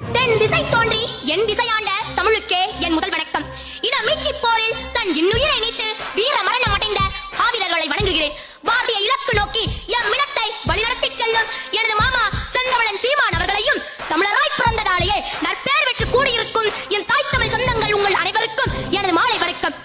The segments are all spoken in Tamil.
தென் திசை தோன்றி என் திசையாண்ட தமிழுக்கே என் முதல் வணக்கம். இடமீட்சி போரில் தன் இன்னுயிரை நீத்து வீர மரணம் அடைந்த ஆவிதர்களை வணங்குகிறேன். வாடிய இலக்கு நோக்கி எம் இனத்தை வழிநடத்தி செல்லும் எனது மாமா செந்தமிழன் சீமான் அவர்களையும் தமிழராய் பிறந்ததாலேயே நற்பேர் பெற்று கூடியிருக்கும் என் தாய் தமிழ் சொந்தங்கள் உங்கள் அனைவருக்கும் எனது மாலை வணக்கம்.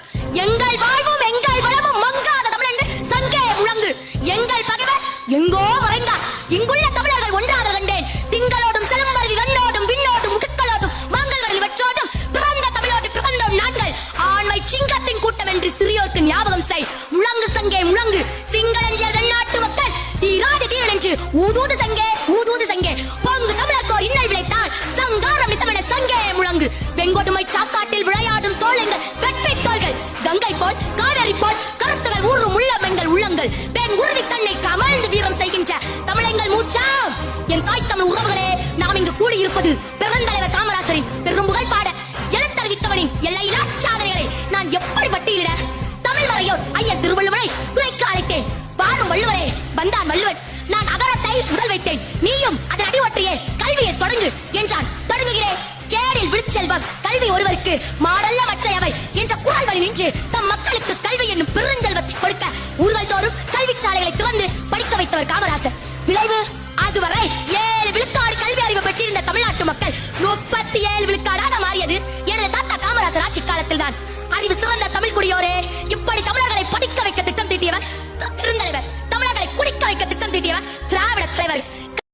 எங்கள் வாழ்வும் எங்கள் வளமும் மங்காத தமிழ் என்று சங்கே முழங்கு. எங்கள் பகைவர் எங்கோ மறைந்தார், இங்குள்ள தமிழர்கள் ஒன்றாக கண்டேன். திங்களோடும் சிலம்பருதி கண்ணோடும் விண்ணோடும் முகக்களோடும் மாங்கல்கள் இவற்றோடும் பிறந்த தமிழோடு பிறந்தோம் நாங்கள். ஆண்மை சிங்கத்தின் கூட்டம் என்று சிறியோருக்கு ஞாபகம் செய். முழங்கு சங்கே முழங்கு. சிங்களஞ்சியர் நாட்டு மக்கள் தீராது தீரன் என்று ஊதூது சங்கே ஊதூது சங்கே. பொங்கு தமிழர்க்கோர் இன்னல் விளைத்தால் சங்காரம் நிசமென சங்கே முழங்கு. வெங்கொடுமை சாக்காட்டில் விளையாடும் தோழங்கள் வெற்றி தோள்கள். கங்கை போல் காவேரி போல் கருத்துகள் ஊறும் உள்ளம் எங்கள் உள்ளங்கள். பெங்குருதி தன்னை கமழ்ந்து வீரம் செய்கின்ற தமிழங்கள் மூச்சாம். என் தாய் தமிழ் உறவுகளே, நாம் இங்கு கூடியிருப்பது பெருந்தலைவர் காமராசரின் பெரும்புகழ் பாட எழுத்தறிவித்தவனின் எல்லையில்லா சாதனைகளை நான் எப்படி பட்டியலிட? தமிழ் மறையோர் ஐயன் திருவள்ளுவனை துணைக்கு அழைத்தேன். வாரும் வள்ளுவரே, வந்தான் வள்ளுவன். நான் அகரத்தை முதல் வைத்தேன், நீயும் அதன் அடிவொற்றியே கல்வியை தொடங்கு என்றான். தொடங்குகிறேன். கேடில் விழுச்செல்வம் கல்வி ஒருவருக்கு மாடல்ல மற்றையவை என்ற குரல் வழி நின்று தம் மக்களுக்கு கல்வி என்னும் பெருஞ்செல்வத்தை கொடுக்க ஊர்கள் தோறும் கல்வி சாலைகளை திறந்து படிக்க வைத்தவர் காமராசர். விளைவு அதுவரை 7 விழுக்காடு கல்வி அறிவு பெற்றிருந்த தமிழ்நாட்டு மக்கள் 37 விழுக்காடாக மாறியது எனது தாத்தா காமராசர் ஆட்சி காலத்தில் தான். அறிவு சிறந்த தமிழ் குடியோரே,